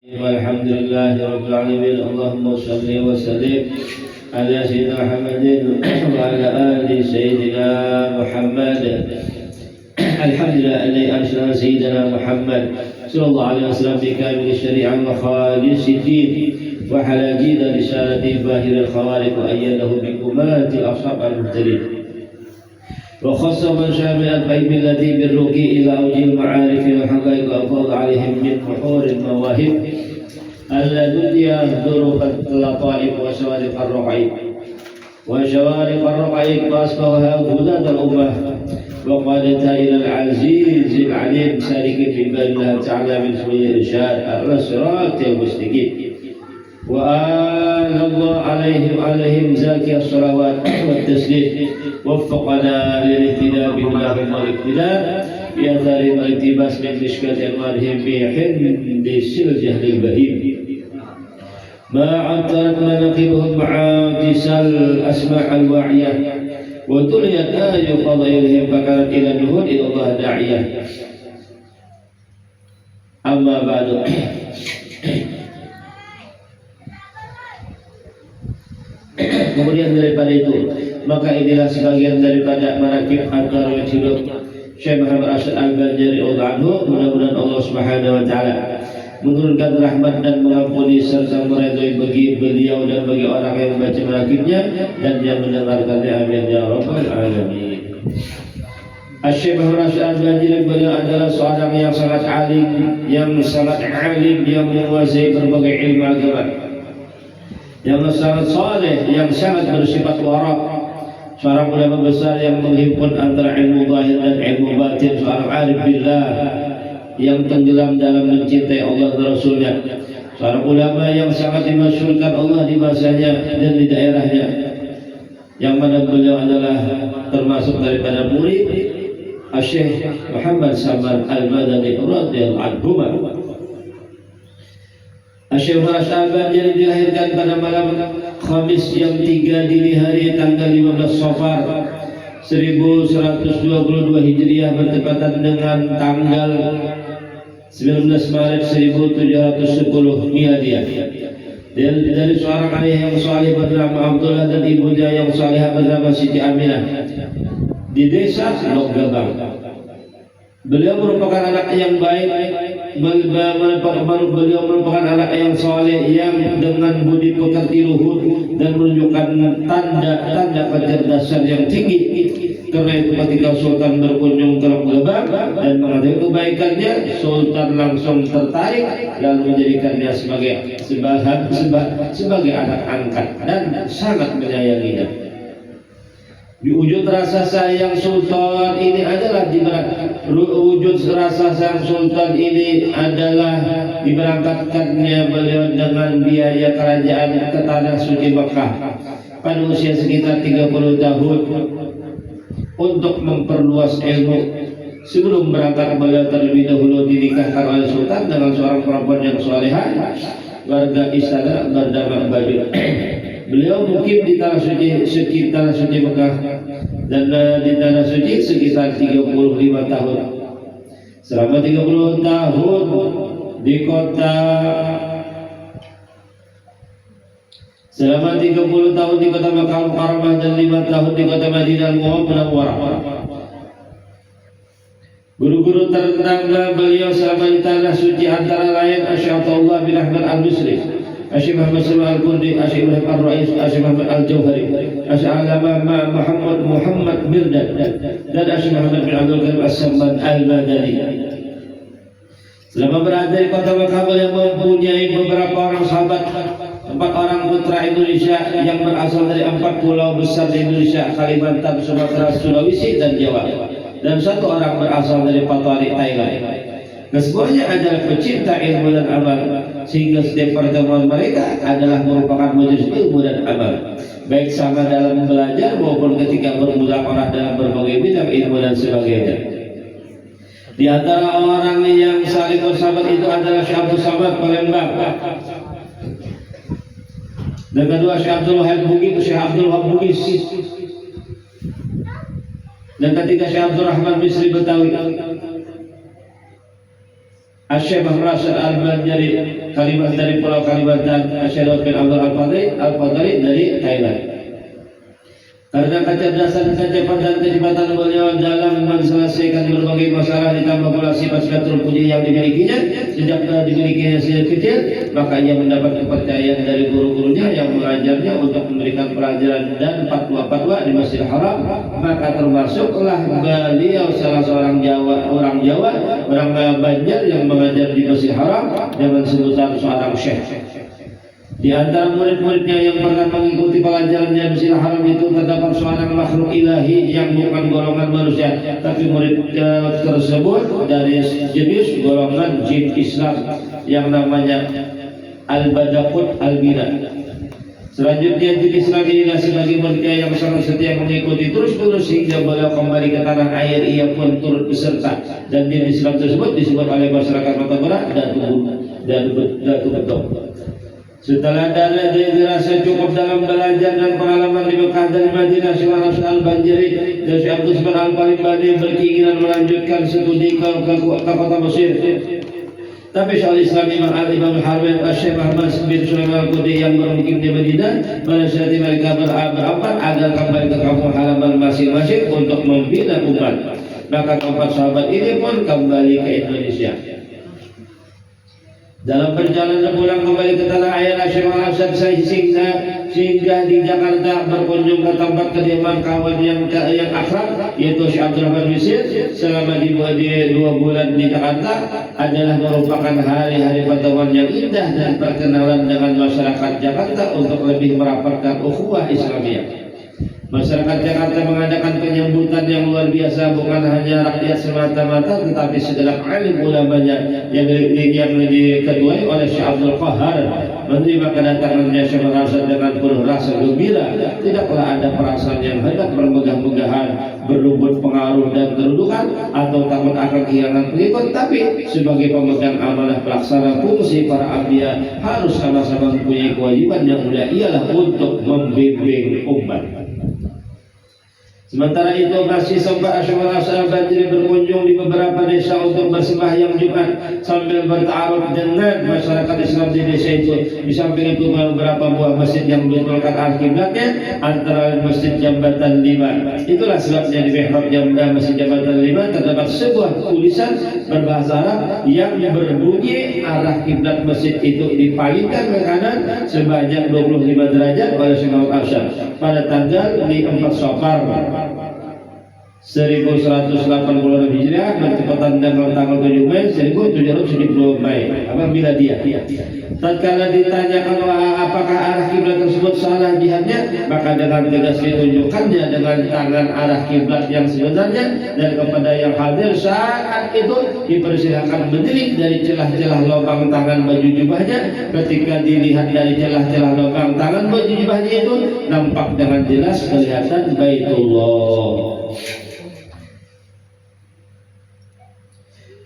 والحمد لله رب العالمين. اللهم صل وسلم على سيدنا محمد وعلى آل سيدنا محمد. الحمد لله الذي أرسل سيدنا محمد صلى الله عليه وسلم بكامل الشريعة وخالص الدين وحلاجيد رسالة باهر الخوارق وأيده بكمات الأصحاب المهتدين وخص من شامل الغيب الذي بالرقي إلى أوجه المعارف والحقائق وأفاض عليهم من بحور المواهب اللدنيا ظروف اللطائف وشوارق الرقائق وأصبغها هداة الأمة وقادتها إلى العزيز العليم سالك في باب الله تعالى من سبيل الإرشاد على الصراط المستقيم وآل الله عليهم زاكي الصلوات والتسليم. وفقنا للاهتداء بهداهم والاقتداء بأثارهم والاقتباس من مشكاة أنوارهم بحمد الجهل البهيم ما عطرت مناقبهم معاكس الأسماع الواعية وتليت آي فضائلهم فكانت إلى النهوض إلى الله داعية. أما بعد. Kemudian daripada itu, maka inilah sebagian daripada manaqib atau riwayat hidup Syekh Muhammad Rashid Al-Banjari radhiyallahu anhu. Mudah-mudahan Allah Subhanahu wa taala menurunkan rahmat dan mengampuni serta meridhai bagi beliau dan bagi orang yang membaca manaqibnya dan yang mendengarkannya. Amin ya rabbal alamin. Syekh Muhammad Rashid Al-Banjari beliau adalah seorang yang sangat alim, yang menguasai berbagai ilmu agama, yang sangat saleh, yang sangat bersifat warak, seorang ulama besar yang menghimpun antara ilmu zahir dan ilmu batin, seorang arif billah yang tenggelam dalam mencintai Allah dan Rasulnya, seorang ulama yang sangat dimasyhurkan Allah di masanya dan di daerahnya, yang mana beliau adalah termasuk daripada murid Syekh Muhammad Salman Al-Madani radhiyallahu anhu. Syekh Rashid Al-Banjari dilahirkan pada malam Khamis yang 3 dini hari tanggal 15 Safar 1122 Hijriah bertepatan dengan tanggal 19 Maret 1710 Miladiah. Dari seorang ayah yang saleh bernama Abdullah dan ibunya yang salehah bernama Siti Aminah di desa Loggabang. Beliau merupakan anak yang baik, beliau merupakan anak yang saleh yang dengan budi pekerti luhur dan menunjukkan tanda-tanda kecerdasan yang tinggi. Karena itu ketika Sultan berkunjung ke Loggabang dan mengetahui kebaikannya, Sultan langsung tertarik lalu menjadikannya sebagai anak angkat dan sangat menyayanginya. Di wujud rasa sayang Sultan ini adalah diberangkatkannya beliau dengan biaya kerajaan ke tanah suci Mekah pada usia sekitar 30 tahun untuk memperluas ilmu. Sebelum berangkat beliau terlebih dahulu dinikahkan oleh Sultan dengan seorang perempuan yang salehah warga istana bernama Baju. Beliau mukim di tanah suci Mekah dan di tanah suci sekitar 35 tahun. Selama 30 tahun di kota Makkah Mukarramah dan 5 tahun di kota Madinah Munawwarah. Guru-guru ternama beliau selama di tanah suci antara lain Syekh Abdullah bin Ahmad Al-Misri, Syekh Muhammad Sulaiman Al-Qurdi, Syekh Ibrahim Al-Rais, Syekh Muhammad Al-Jauhari, Syekh Alama Muhammad Mirdad dan Syekh Muhammad bin Abdul Karim As-Samman Al-Madani. Selama berada di kota Makkah beliau mempunyai beberapa orang sahabat, 4 orang putra Indonesia yang berasal dari 4 pulau besar di Indonesia, Kalimantan, Sumatera, Sulawesi dan Jawa, dan 1 orang berasal dari Patani, Thailand. Kesemuanya adalah pecinta ilmu dan amal, sehingga setiap pertemuan mereka adalah merupakan majelis ilmu dan amal, baik sama dalam belajar maupun ketika bermudzakarah dalam berbagai bidang ilmu dan sebagainya. Di antara orang yang saling bersahabat itu adalah Syekh Abdul Samad Palembang, dan kedua Syekh Abdul Wahab Bugis, dan ketiga Syekh Abdul Rahman Misri Betawi. Syekh Muhammad Rasul Al-Banjari, kalimat dari Pulau Kalimantan, Syekh bin Abdul Al-Fadhili dari Thailand. Karena kecerdasan, kecepatan, kecepatan beliau dalam menselesaikan berbagai masalah, ditambah pula sifat terpuji yang dimilikinya sejak dimilikinya sejak kecil, maka ia mendapat kepercayaan dari guru-gurunya yang mengajarnya untuk memberikan pelajaran dan fatwa-fatwa di Masjidil Haram. Maka termasuklah beliau salah seorang orang Banjar yang mengajar di Masjidil Haram dengan sebutan seorang syekh. Di antara murid-muridnya yang pernah mengikuti pelajarannya di Masjidil Haram itu terdapat seorang makhluk ilahi yang bukan golongan manusia, tapi murid tersebut dari jenis golongan jin Islam yang namanya Al-Badaqut Al-Bina. Selanjutnya jin Islam inilah sebagai muridnya yang sangat setia mengikuti terus-menerus hingga beliau kembali ke tanah air, ia pun turut beserta, dan jin Islam tersebut disebut oleh masyarakat Mata Berak Datu Betok. Setelah dia dirasa cukup dalam belajar dan pengalaman di Mekah dan Madinah, Syekh Rasul Al-Banjari dan Syekh Abdul Subhan Al-Palimbani berkeinginan melanjutkan studi ke kota Mesir. Tapi Syaikhul Islam Imam Al-Haramain Syekh Muhammad bin Sulaiman Al-Qudi yang bermukim di Madinah menasihati mereka berapat agar kembali ke kampung halaman masing-masing untuk membina umat. Maka keempat sahabat ini pun kembali ke Indonesia. Dalam perjalanan pulang kembali ke tanah air, Syekh Muhammad singgah di Jakarta, berkunjung ke tempat kediaman kawan yang akrab, yaitu Syekh Abdul Rahman Misir. Selama di 2 bulan di Jakarta adalah merupakan hari-hari pertemuan yang indah dan perkenalan dengan masyarakat Jakarta untuk lebih merapatkan ukhuwah Islamiyah. Masyarakat Jakarta mengadakan penyambutan yang luar biasa, bukan hanya rakyat semata-mata, tetapi segenap alim ulamanya yang diketuai oleh Syekh Abdul Qahar menerima kedatangannya Syekh Rasul dengan penuh rasa gembira. Tidaklah ada perasaan yang hendak bermegah-megahan, berlubut pengaruh dan kedudukan, atau takut akan kehilangan pengikut, tapi sebagai pemegang amanah pelaksana fungsi para anbiya harus sama-sama mempunyai kewajiban yang mulia, ialah untuk membimbing umat. Sementara itu masih sempat Syekh Rasul Al-Banjari berkunjung di beberapa desa untuk bersembahyang Jumat sambil bertaaruf dengan masyarakat Islam di desa itu. Di samping itu beberapa buah masjid yang betulkan al-qiblatnya, antara Masjid Jambatan 5. Itulah sebabnya di mihrab Masjid Jambatan 5 terdapat sebuah tulisan berbahasa Arab yang berbunyi arah kiblat masjid itu dipalingkan ke kanan sebanyak 25 derajat oleh Syekh Muhammad Asyar pada tanggal 4 Safar 1186 Hijriah, bertepatan dengan tanggal 7 Mei 1770 Mei apabila dia tatkala ditanyakan apakah arah kiblat tersebut salah jihadnya, maka dengan tegas ditunjukkannya dengan tangan arah kiblat yang sebenarnya, dan kepada yang hadir saat itu dipersilakan mendelik dari celah-celah lubang tangan baju jubahnya. Ketika dilihat dari celah-celah lubang tangan baju jubahnya itu, nampak dengan jelas kelihatan Baitullah.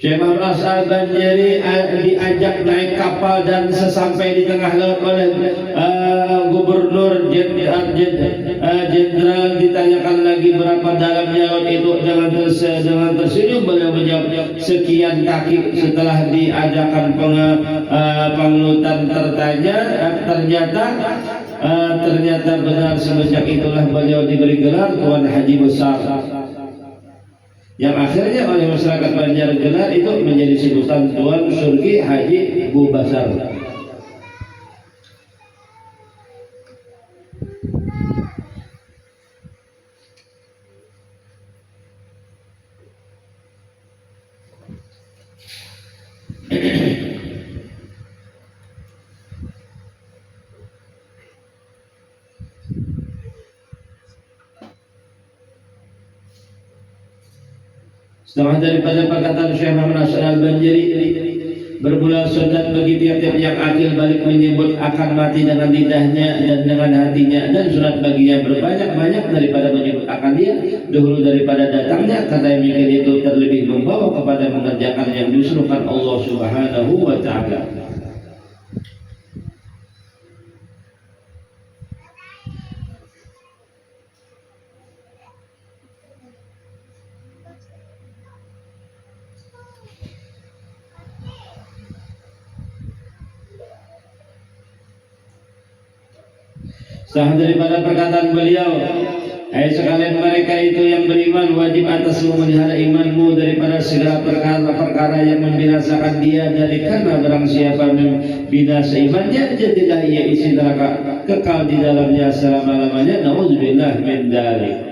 Syekh Muhammad Al-Banjari diajak naik kapal dan sesampai di tengah laut oleh Gubernur Jenderal ditanyakan lagi berapa dalamnya laut itu. Dengan tersenyum beliau menjawab sekian kaki. Setelah diadakan pengelutan ternyata benar, semenjak itulah beliau diberi gelar Tuan Haji Besar, yang akhirnya oleh masyarakat Banjar gelar itu menjadi sebutan Tuan Surgi Haji Bubasar. Setelah daripada perkataan Syekh Muhammad Al-Banjari, berbulan sunat bagi tiap-tiap yang akil balik menyebut akan mati dengan lidahnya dan dengan hatinya, dan sunat baginya berbanyak-banyak daripada menyebut akan dia dahulu daripada datangnya, karena yang mikir itu terlebih membawa kepada mengerjakan yang disuruhkan Allah Subhanahu wa Ta'ala. Sah daripada perkataan beliau, hai sekalian mereka itu yang beriman, wajib atasmu memelihara imanmu daripada segala perkara-perkara yang membinasakan dia, dari karena barang siapa membinasa imannya, jadilah ia isi neraka, kekal di dalamnya selama-lamanya. Nauzubillah min dzalik.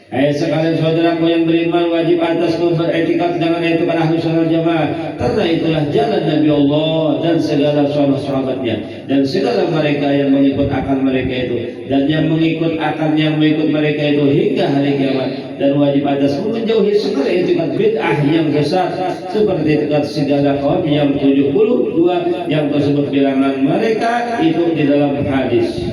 Hai sekalian saudaraku yang beriman, wajib atasmu beriktikad dengan itu ahlu sunnah jamaah, karena itulah jalan Nabi Allah dan segala sahabat-sahabatnya dan segala mereka yang mengikut akal mereka itu, dan yang mengikut akal yang mengikut mereka itu hingga hari kiamat. Dan wajib atasmu menjauhi segala itikad bid'ah yang sesat, seperti itikad segala kaum yang 72 yang tersebut bilangan mereka itu di dalam hadis.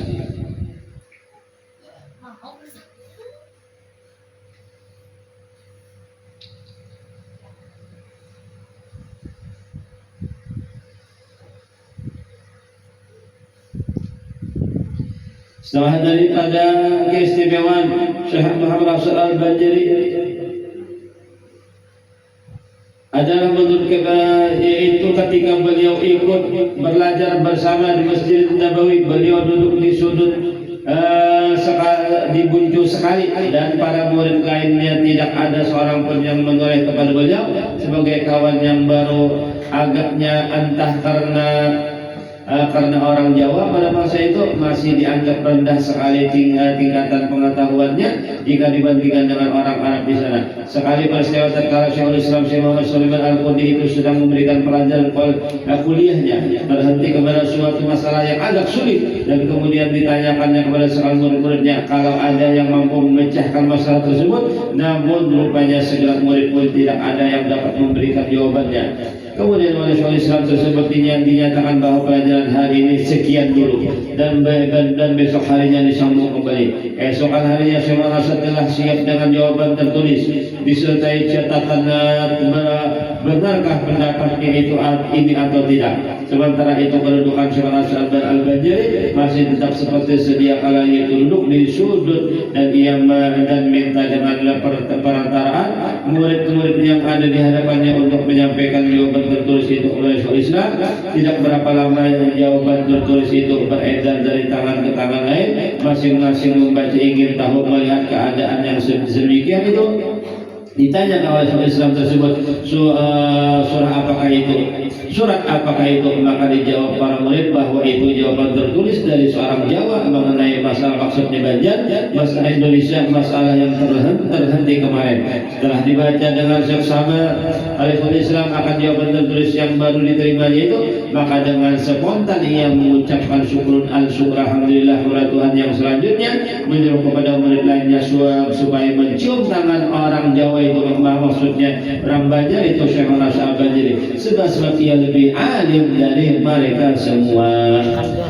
Setelah daripada keistimewaan Syekh Muhammad Rasul Al-Banjari adalah menurut yaitu ketika beliau ikut belajar bersama di Masjid Nabawi, beliau duduk di sudut di buncu sekali, dan para murid lainnya tidak ada seorang pun yang menoleh kepada beliau sebagai kawan yang baru. Agaknya entah karena orang Jawa pada masa itu masih dianggap rendah sekali tingkatan pengetahuannya jika dibandingkan dengan orang Arab di sana. Sekali peristiwa tatkala Syekhul Islam Syekh Muhammad Sulaiman Al-Qudhi itu sedang memberikan pelajaran kuliahnya, berhenti kepada suatu masalah yang agak sulit, dan kemudian ditanyakannya kepada seorang murid-muridnya kalau ada yang mampu memecahkan masalah tersebut, namun rupanya segelas murid-murid tidak ada yang dapat memberikan jawabannya. Kemudian oleh Syaikhul Islam tersebut dinyatakan bahwa pelajaran hari ini sekian dulu, dan besok harinya disambung kembali. Esokan harinya semua rasa telah siap dengan jawaban tertulis disertai catatan benarkah pendapatnya itu ini atau tidak. Sementara itu kedudukan Syekh Rasul Al-Banjari masih tetap seperti sedia kala, yaitu duduk di sudut, dan ia minta dengan perantaraan murid-murid yang ada di hadapannya untuk menyampaikan jawaban tertulis itu oleh Syaikhul Islam. Tidak berapa lama jawaban tertulis itu beredar dari tangan ke tangan lain, masing-masing membaca ingin tahu melihat keadaan yang sedemikian itu. Ditanya oleh Syaikhul Islam tersebut, surah apakah itu? Surat apakah itu? Maka dijawab para murid bahwa itu jawaban tertulis dari seorang Jawa mengenai masalah maksudnya Banjar, masalah Indonesia, masalah yang terhenti kemarin. Setelah dibaca dengan seksama oleh Syaikhul Islam akan jawaban tertulis yang baru diterimanya itu, maka dengan spontan ia mengucapkan syukur alhamdulillah kepada Tuhan. Yang selanjutnya menyuruh kepada murid lainnya supaya mencium tangan orang Jawa itu, maksudnya orang Banjar itu Syekh Rasul Al-Banjari, sebab ia lebih alim dari mereka semua.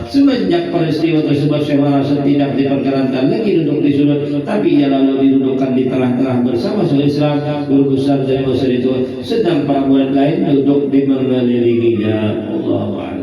Semenjak peristiwa tersebut Syekh Rasul tidak diperkenankan lagi duduk di sudut, tapi ia lalu didudukkan di tengah-tengah bersama Syaikhul Islam guru besar dari Mesir itu, sedang para murid lain duduk di mengelilinginya. Allahu a'lam.